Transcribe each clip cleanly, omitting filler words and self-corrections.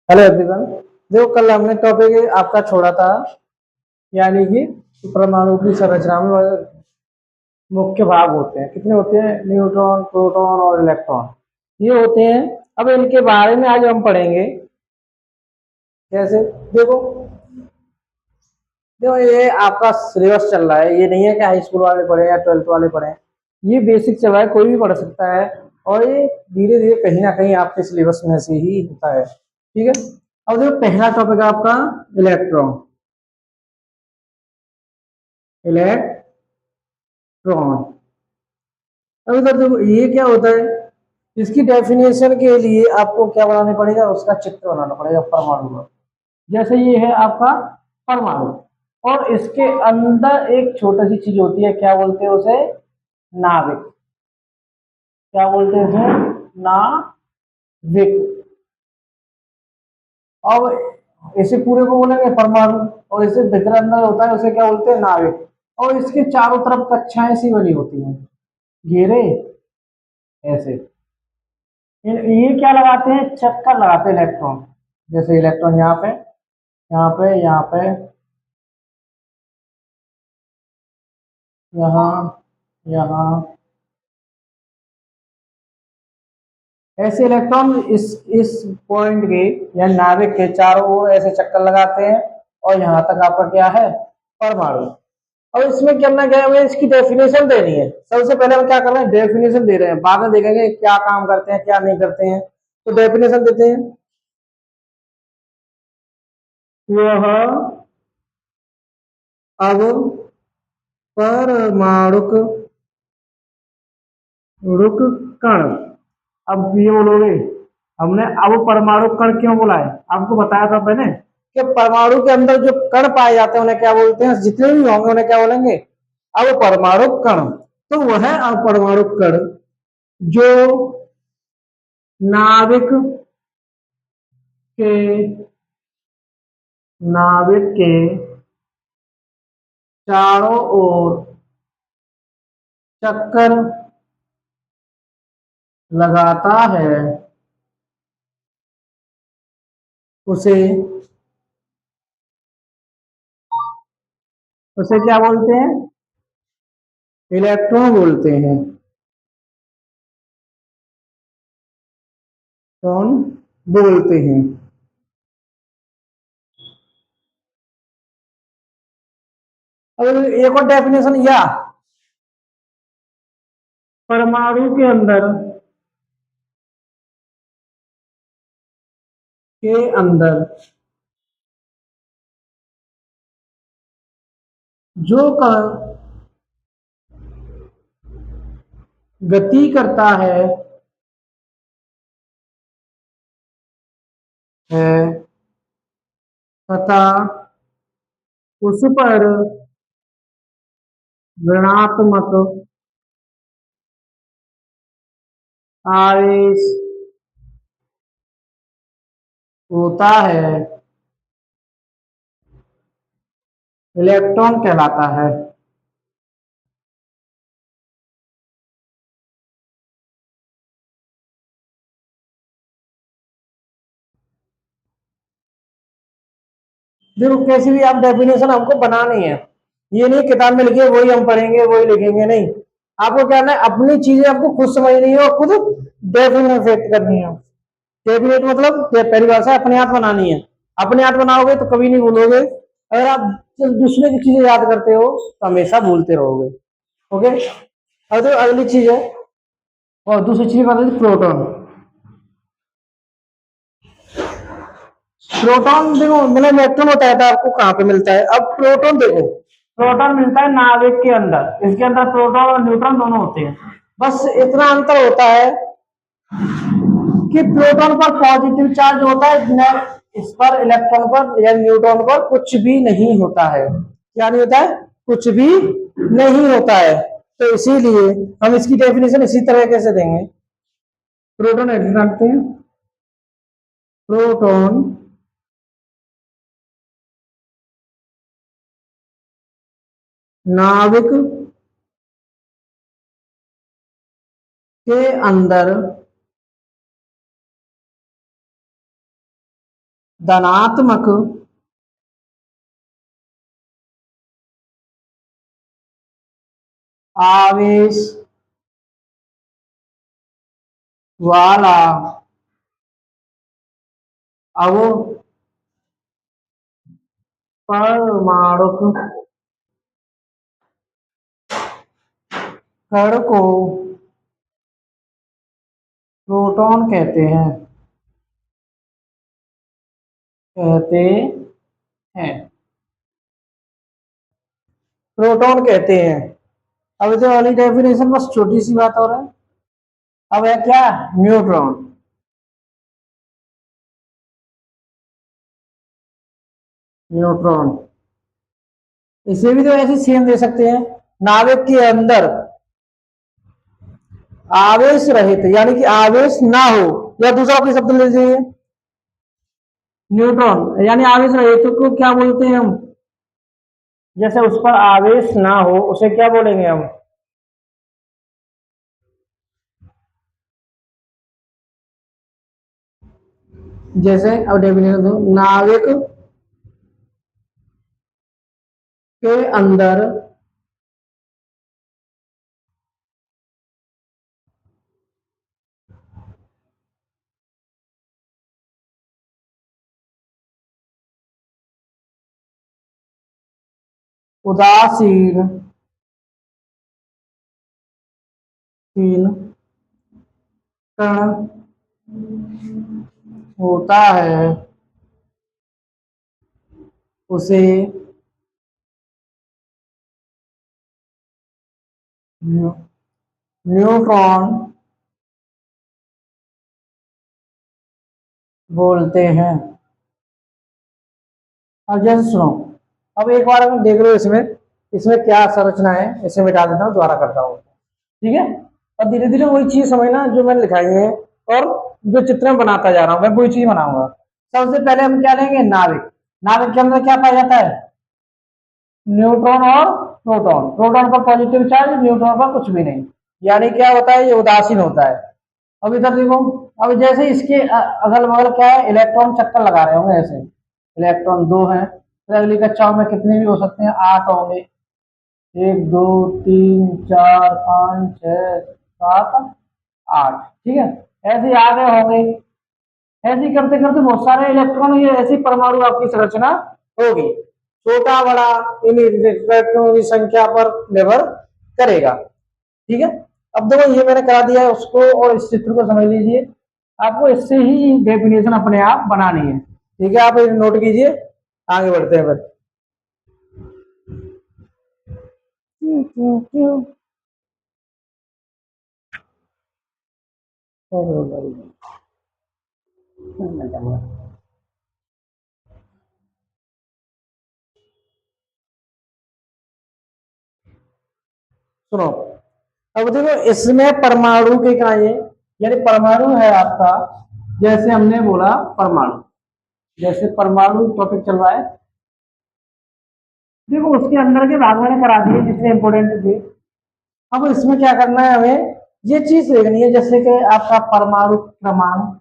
Hello everyone. देखो कल हमने टॉपिक आपका छोड़ा था, यानी कि परमाणु की संरचना में मुख्य भाग होते हैं। कितने होते हैं? न्यूट्रॉन, प्रोटॉन और इलेक्ट्रॉन, ये होते हैं। अब इनके बारे में आज हम पढ़ेंगे। कैसे? देखो देखो ये आपका सिलेबस चल रहा है, ये नहीं है कि हाई स्कूल वाले पढ़े या ट्वेल्थ वाले पढ़े। ये बेसिक चल रहा है, कोई भी पढ़ सकता है। और ये धीरे धीरे कहीं ना कहीं आपके सिलेबस में से ही होता है। ठीक है। अब देखो पहला टॉपिक है आपका इलेक्ट्रॉन। इलेक्ट्रॉन। अब इधर देखो ये क्या होता है। इसकी डेफिनेशन के लिए आपको क्या बनाना पड़ेगा? उसका चित्र बनाना पड़ेगा परमाणु का। जैसे ये है आपका परमाणु, और इसके अंदर एक छोटी सी चीज होती है, क्या बोलते हैं उसे? नाभिक। क्या बोलते हैं उसे? नाभिक। अब इसे पूरे को बोलेंगे परमाणु, और इसे भीतर अंदर होता है उसे क्या बोलते हैं? नाभिक। और इसके चारों तरफ कक्षाएं सी बनी होती हैं, घेरे ऐसे। ये क्या लगाते हैं? चक्कर लगाते हैं इलेक्ट्रॉन। जैसे इलेक्ट्रॉन यहाँ पे, यहाँ पे, यहाँ पे, यहाँ, यहाँ, ऐसे इलेक्ट्रॉन इस पॉइंट के या नाभिक के चारों ओर ऐसे चक्कर लगाते हैं। और यहाँ तक आपका क्या है? परमाणु। अब इसमें करना क्या है? हमें इसकी डेफिनेशन देनी है। सबसे पहले हम क्या कर रहे हैं? डेफिनेशन दे रहे हैं, बाद में देखेंगे क्या काम करते हैं क्या नहीं करते हैं। तो डेफिनेशन देते हैं। वह अब परमाणुक रुक कण। अब ये बोलोगे हमने अब परमाणु कण क्यों बोला है? आपको बताया था मैंने कि परमाणु के अंदर जो कण पाए जाते हैं उन्हें क्या बोलते हैं? जितने भी होंगे उन्हें क्या बोलेंगे? अब परमाणु कण। तो वह है अपरमाणु कण जो नाभिक के नाभिक के चारों ओर चक्कर लगाता है, उसे उसे क्या बोलते हैं? इलेक्ट्रॉन बोलते हैं। कौन बोलते हैं? अब एक और डेफिनेशन, या परमाणु के अंदर जो कण गति करता है तथा उस पर ऋणात्मक आवेश होता है, इलेक्ट्रॉन कहलाता है। देखो कैसी भी आप डेफिनेशन हमको बनानी है। ये नहीं किताब में लिखी है वही हम पढ़ेंगे वही लिखेंगे, नहीं। आपको क्या करना है? अपनी चीजें आपको खुद समझनी है और खुद डेफिनेट करनी है। डेफिनेट मतलब पहली भाषा अपने आप बनानी है। अपने आप बनाओगे तो कभी नहीं भूलोगे। अगर आप दूसरे की चीजें याद करते हो तो हमेशा भूलते रहोगे। ओके। अब तो अगली चीज है, और दूसरी चीज बता दी प्रोटॉन। प्रोटॉन देखो मैंने इलेक्ट्रॉन बताया था आपको कहाँ पे मिलता है। अब प्रोटॉन देखो, प्रोटॉन मिलता है नाभिक के अंदर। इसके अंदर प्रोटॉन और न्यूट्रॉन दोनों होते हैं। बस इतना अंतर होता है कि प्रोटॉन पर पॉजिटिव चार्ज होता है, इस पर इलेक्ट्रॉन पर या न्यूट्रॉन पर कुछ भी नहीं होता है। क्या नहीं होता है? कुछ भी नहीं होता है। तो इसीलिए हम इसकी डेफिनेशन इसी तरह कैसे देंगे? प्रोटॉन एडिट रखते हैं। प्रोटॉन नाभिक के अंदर धनात्मक आवेश वाला अवपरमाणुक कण को प्रोटॉन कहते हैं प्रोटॉन कहते हैं। अब इसे वाली डेफिनेशन बस छोटी सी बात हो रहा है। अब है क्या, न्यूट्रॉन। न्यूट्रॉन इसे भी तो ऐसे सेम दे सकते हैं, नाभिक के अंदर आवेश रहित यानी कि आवेश ना हो, या दूसरा कोई शब्द ले लीजिए, न्यूट्रॉन यानी आवेश रहित को क्या बोलते हैं हम, जैसे उस पर आवेश ना हो उसे क्या बोलेंगे हम, जैसे अब डेफिनेशन दो, नाविक के अंदर उदासीन कण होता है उसे न्यूट्रॉन बोलते हैं। अब जैसे सुनो, अब एक बार हम देख लो इसमें इसमें क्या संरचना है, इसे मिटा देता हूँ, दोबारा करता हूँ, ठीक है। और धीरे धीरे वही चीज समझना जो मैंने लिखाई है, और जो चित्र में बनाता जा रहा हूँ मैं वही चीज बनाऊंगा। सबसे पहले हम क्या लेंगे, नाविक। नाविक के अंदर क्या पाया जाता है, न्यूट्रॉन और प्रोटॉन। प्रोटॉन पर पॉजिटिव चार्ज, न्यूट्रॉन पर कुछ भी नहीं, यानी क्या होता है, ये उदासीन होता है। अब इधर देखो, अब जैसे इसके अगल बगल क्या है, इलेक्ट्रॉन चक्कर लगा रहे होंगे ऐसे, इलेक्ट्रॉन दो है, तो अगली कक्षाओं में कितने भी हो सकते हैं, 8 होंगे, 1 2 3 4 5 6 7 8, ठीक है। ऐसे ही आगे होंगे, ऐसे ही करते करते बहुत सारे इलेक्ट्रॉन, ये ऐसी परमाणु आपकी संरचना होगी। छोटा बड़ा इन इलेक्ट्रॉनों की संख्या पर निर्भर करेगा, ठीक है। अब देखो ये मैंने करा दिया है उसको, और इस चित्र को समझ लीजिए, आपको इससे ही डेफिनेशन अपने आप बनानी है, ठीक है। आप नोट कीजिए, आगे बढ़ते हैं फिर। सुनो, अब देखो इसमें परमाणु के क्या ये, यानी परमाणु है आपका, जैसे हमने बोला परमाणु, जैसे परमाणु टॉपिक चल रहा है, देखो उसके अंदर के भाग मैंने करा दिए जितने इंपोर्टेंट थे। अब इसमें क्या करना है हमें, ये चीज देखनी है, जैसे कि आपका परमाणु क्रमांक,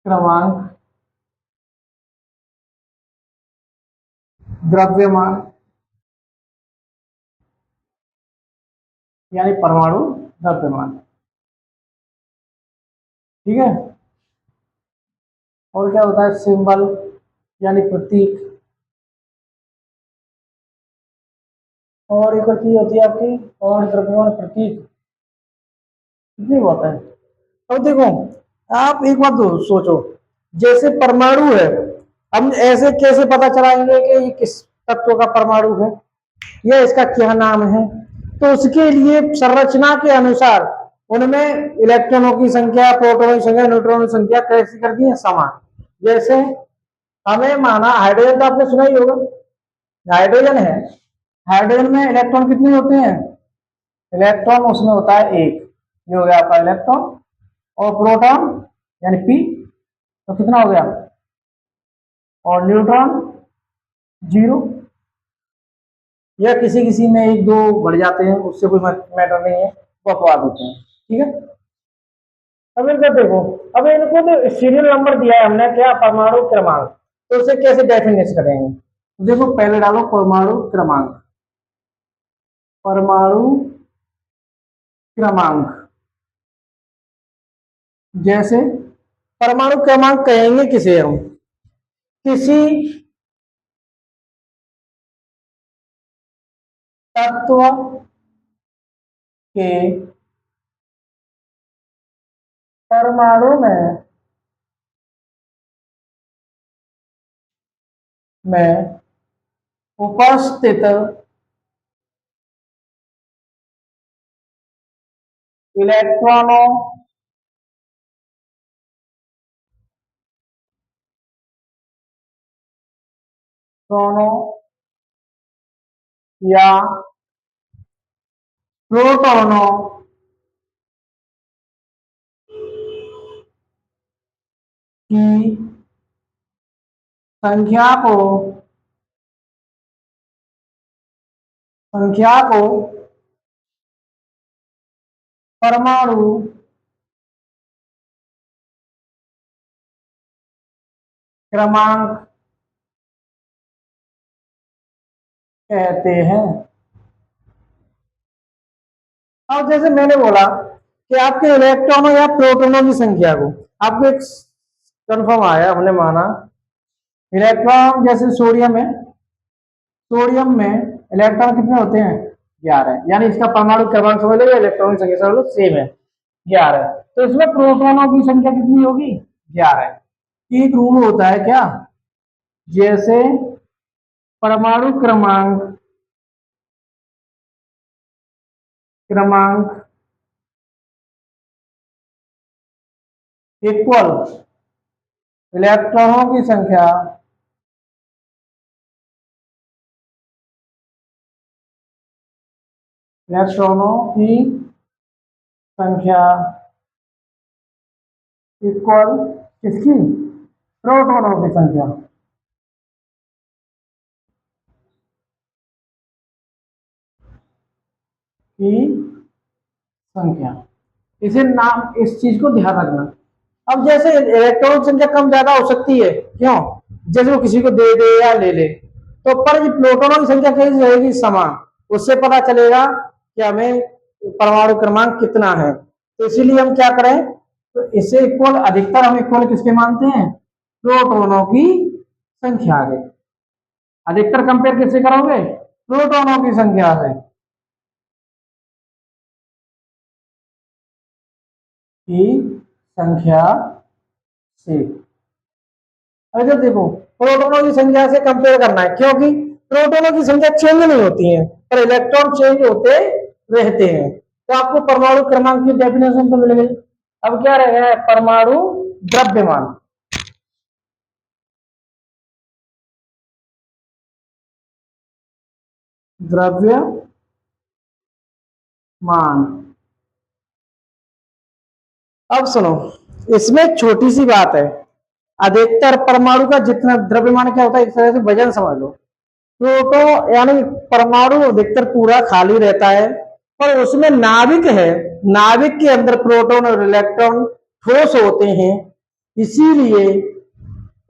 क्रमांक, द्रव्यमान यानी परमाणु द्रव्यमान, ठीक है। और क्या होता है, सिंबल यानी प्रतीक, और एक और चीज होती है आपकी, और द्रव्यमान प्रतीक, कितनी होता है। अब देखो, आप एक बात सोचो, जैसे परमाणु है, हम ऐसे कैसे पता चलाएंगे कि ये किस तत्व का परमाणु है, या इसका क्या नाम है, तो उसके लिए संरचना के अनुसार उनमें इलेक्ट्रॉनों की संख्या, प्रोटॉनों की संख्या, न्यूट्रॉनों की संख्या कैसी कर दी है, समान। जैसे हमें माना हाइड्रोजन, तो आपने सुना ही होगा, हाइड्रोजन है, हाइड्रोजन में इलेक्ट्रॉन कितने होते हैं, इलेक्ट्रॉन उसमें होता है एक, ये हो गया आपका इलेक्ट्रॉन, और प्रोटॉन यानी पी, तो कितना हो गया, और न्यूट्रॉन 0, या किसी किसी में 1 2 बढ़ जाते हैं, उससे कोई मैटर नहीं है, वो अपवाद होते हैं, ठीक है। अब इनको देखो, अब इनको तो सीरियल नंबर दिया है हमने क्या, परमाणु क्रमांक, तो उसे कैसे डेफिनेट करेंगे? देखो पहले डालो परमाणु क्रमांक, परमाणु क्रमांक, जैसे परमाणु क्रमांक कहेंगे किसे हम, किसी तत्व के परमाणु में उपस्थित इलेक्ट्रॉनों प्रोटॉनों या प्रोटॉनों की संख्या को परमाणु क्रमांक कहते हैं। अब जैसे मैंने बोला कि आपके इलेक्ट्रॉनों या प्रोटॉनों की संख्या को, आपको एक कंफर्म आया, हमने माना इलेक्ट्रॉन, जैसे सोडियम है, सोडियम में इलेक्ट्रॉन कितने होते हैं, 11, यानी इसका परमाणु क्रमांक समझ लो, इलेक्ट्रॉन की संख्या समझ लो, सेम है 11। तो इसमें प्रोटॉनों की संख्या कितनी होगी, 11। एक रूल होता है क्या, जैसे परमाणु क्रमांक क्रमांक इक्वल इलेक्ट्रॉनों की संख्या इलेक्ट्रॉनों की संख्या इक्वल किसकी, प्रोटॉनों की संख्या की संख्या। इसे नाम, इस चीज को ध्यान रखना। अब जैसे इलेक्ट्रॉन संख्या कम ज्यादा हो सकती है, क्यों, जैसे वो किसी को दे दे या ले ले, तो पर प्रोटॉनों की संख्या कैसी रहेगी, समान, उससे पता चलेगा कि हमें परमाणु क्रमांक कितना है। तो इसीलिए हम क्या करें, तो इसे इक्वल, अधिकतर हम इक्वल किसके मानते हैं, प्रोटॉनों की संख्या के। अधिकतर कंपेयर किससे करोगे, प्रोटॉनों की संख्या से, की संख्या से। अच्छा देखो, प्रोटॉनों की संख्या से कंपेयर करना है, क्योंकि प्रोटॉनों की संख्या चेंज नहीं होती है, पर इलेक्ट्रॉन चेंज होते रहते हैं। तो आपको परमाणु क्रमांक की डेफिनेशन तो मिल गई। अब क्या रह गया, परमाणु द्रव्यमान। द्रव्यमान, अब सुनो, इसमें छोटी सी बात है, अधिकतर परमाणु का जितना द्रव्यमान क्या होता है, एक तरह से वजन समझ लो। प्रोटो यानी परमाणु अधिकतर पूरा खाली रहता है, पर उसमें नाभिक है, नाभिक के अंदर प्रोटॉन और इलेक्ट्रॉन ठोस होते हैं, इसीलिए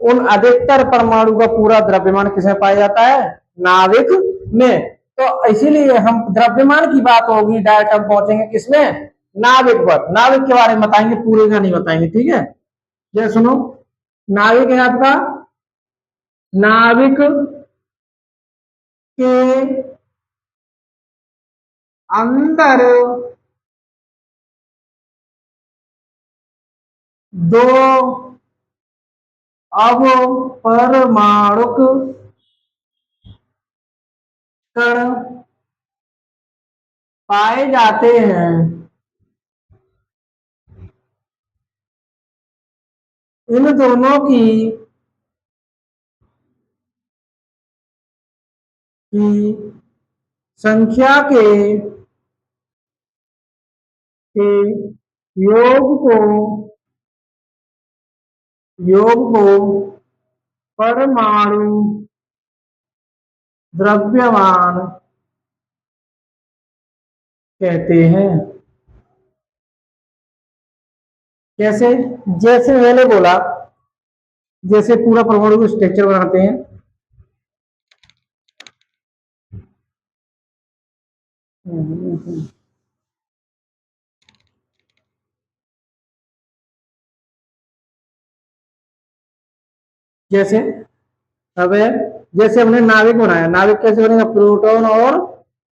उन अधिकतर परमाणु का पूरा द्रव्यमान किसमें पाया जाता है, नाभिक में। तो इसीलिए हम द्रव्यमान की बात होगी, डायरेक्ट हम पहुंचेंगे किसमें, नाभिक पर। नाभिक के बारे में बताएंगे, पूरे का नहीं बताएंगे, ठीक है। जय सुनो, नाभिक है आपका, नाभिक के अंदर दो अपरमाणुक कण पाए जाते हैं। इन दोनों की संख्या के योग को परमाणु द्रव्यमान कहते हैं। कैसे? जैसे मैंने बोला, जैसे पूरा परमाणु को स्ट्रक्चर बनाते हैं। जैसे अब है, जैसे हमने नाविक बनाया, नाविक कैसे बनेगा? प्रोटॉन और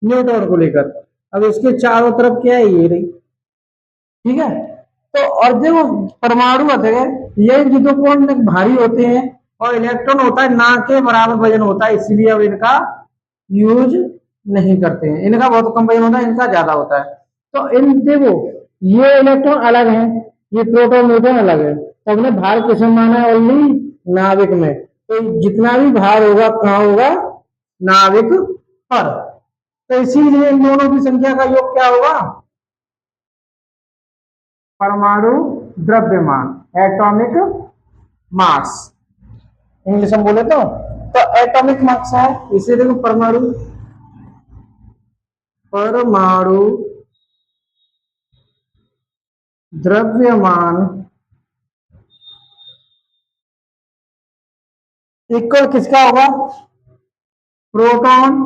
न्यूट्रॉन को लेकर। अब इसके चारों तरफ क्या है? ये रही, ठीक है। तो और देखो, परमाणु होते हैं ये युद्धकोण में भारी होते हैं, और इलेक्ट्रॉन होता है ना के बराबर वजन होता है, इसीलिए अब इनका यूज नहीं करते हैं। इनका बहुत कम वजन होता है, इनका ज्यादा होता है। तो इन देखो, ये इलेक्ट्रॉन अलग है, ये प्रोटॉन न्यूट्रॉन अलग है, तो हमने भार किसमें माना है? ओनली नाविक में। तो जितना भी भार होगा कहाँ होगा? नाविक पर। तो इसीलिए इन दोनों की संख्या का योग क्या होगा? परमाणु द्रव्यमान, एटॉमिक मास, इंग्लिश में बोले तो एटॉमिक मास है। इसे देखो, परमाणु, परमाणु द्रव्यमान इक्वल किसका होगा? प्रोटॉन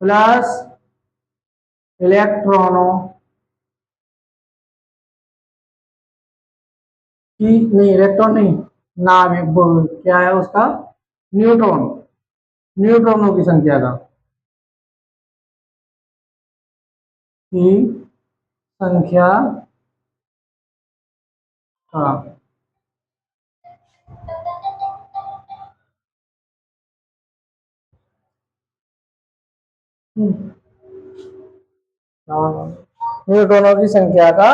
प्लस इलेक्ट्रॉनों की, नहीं इलेक्ट्रॉन नहीं, नाम है क्या है उसका? न्यूट्रॉन, न्यूट्रॉनों की संख्या का, की संख्या का। न्यूट्रॉनों की संख्या का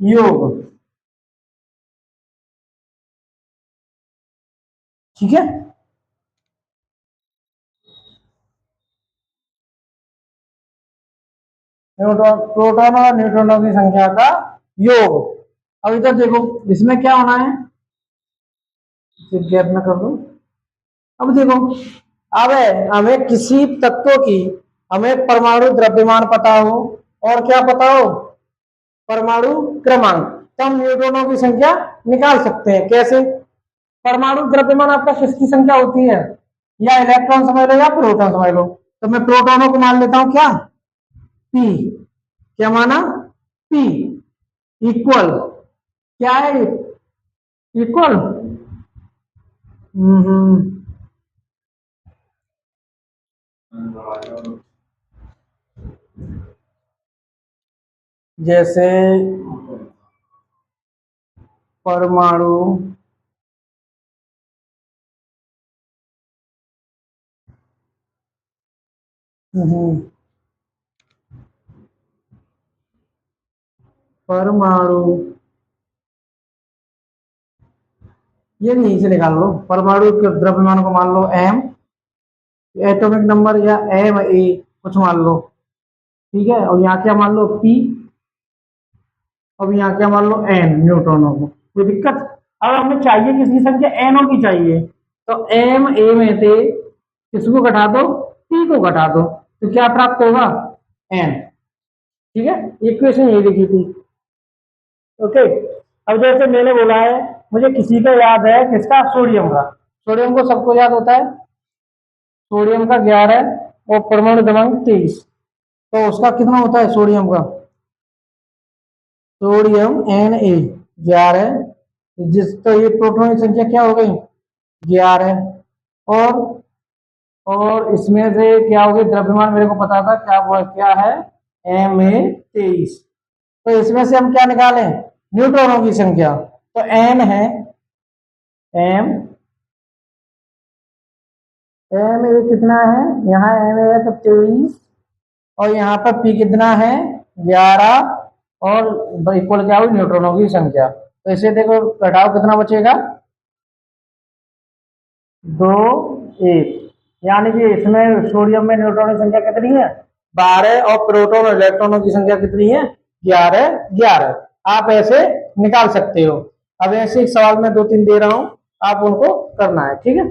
योग, ठीक है। न्यूट्रॉन, प्रोटॉन और न्यूट्रॉनों की संख्या का योग। अब इधर देखो, इसमें क्या होना है? सिर्फ गैप में कर दो। अब देखो, अब हमें किसी तत्व की, हमें परमाणु द्रव्यमान पता हो और क्या पता हो? परमाणु क्रमांक, तो हम न्यूट्रॉनों की संख्या निकाल सकते हैं। कैसे? परमाणु द्रव्यमान आपका किसकी संख्या होती है? या इलेक्ट्रॉन समझ लो या प्रोटॉन समझ लो। तो मैं प्रोटॉनों को मान लेता हूं क्या? पी। क्या माना? पी इक्वल, क्या है? इक्वल, जैसे परमाणु परमाणु, ये नीचे निकाल लो, परमाणु के द्रव्यमान को मान लो एम, एटॉमिक नंबर या एम ए कुछ मान लो, ठीक है। और यहाँ क्या मान लो? पी। अब यहाँ क्या मान लो? एन, न्यूट्रॉनों को। कोई दिक्कत? अब हमें चाहिए किसकी संख्या? एनओ की चाहिए। तो एम ए में से किसको घटा दो? पी को घटा दो, तो क्या प्राप्त होगा? एन, ठीक है। इक्वेशन ये लिखी थी, ओके। अब जैसे मैंने बोला है, मुझे किसी का याद है, किसका? सोडियम का। सोडियम को सबको याद होता है, सोडियम का 11 और परमाणु क्रमांक 23। तो उसका कितना होता है सोडियम का? सोडियम एन ए 11, जिस तो ये प्रोटॉन की संख्या क्या हो गई? 11। और इसमें से क्या हो गई? द्रव्यमान मेरे को पता था क्या, वो क्या है? M A 23। तो इसमें से हम क्या निकालें? न्यूट्रॉनों की संख्या। तो एन है, एम, एम ए कितना है? यहाँ एम ए है तो 23, और यहाँ पर पी कितना है? 11। और इक्वल क्या हुई? न्यूट्रॉनों की संख्या। तो इसे देखो, घटाओ कितना बचेगा? 2, 1। यानी कि इसमें सोडियम में न्यूट्रॉनों की संख्या कितनी है? 12। और प्रोटॉन और इलेक्ट्रॉनों की संख्या कितनी है? 11। आप ऐसे निकाल सकते हो। अब ऐसे एक सवाल में 2-3 दे रहा हूं, आप उनको करना है, ठीक है।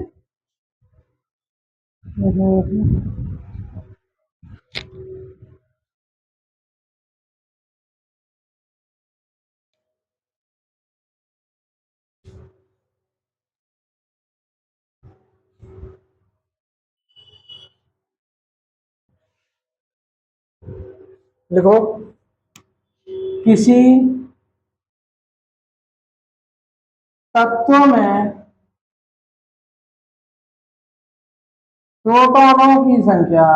लिखो, किसी तत्व में प्रोटॉनों की संख्या,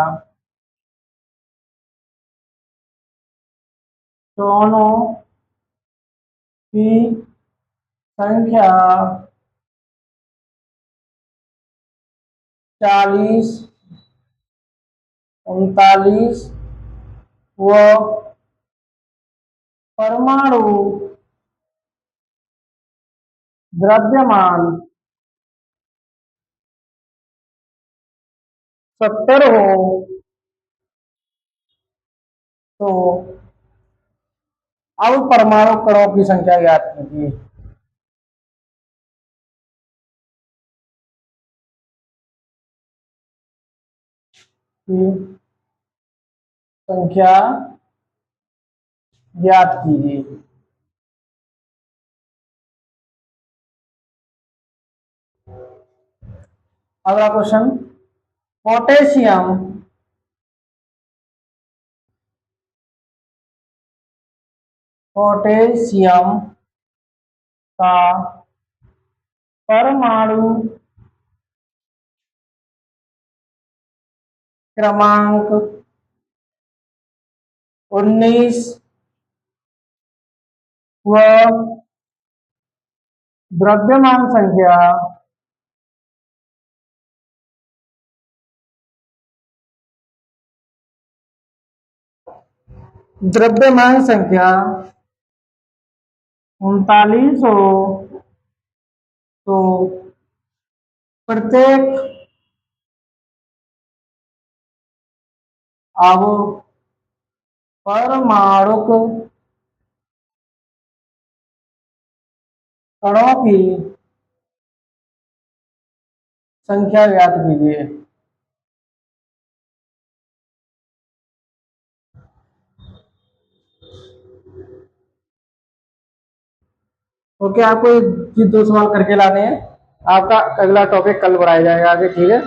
प्रोटॉनों की संख्या 40, 39 व परमाणु द्रव्यमान 70 हो तो अब परमाणु कणों की संख्या ज्ञात कीजिए। की संख्या ज्ञात कीजिए। अगला क्वेश्चन, पोटेशियम पोटेशियम का परमाणु क्रमांक 19 व द्रव्यमान संख्या 39 हो तो प्रत्येक अब परमाणुक कणों की संख्या ज्ञात कीजिए। ओके, आपको ये 2 सवाल करके लाने हैं। आपका अगला टॉपिक कल बढ़ाया जाएगा आगे, ठीक है।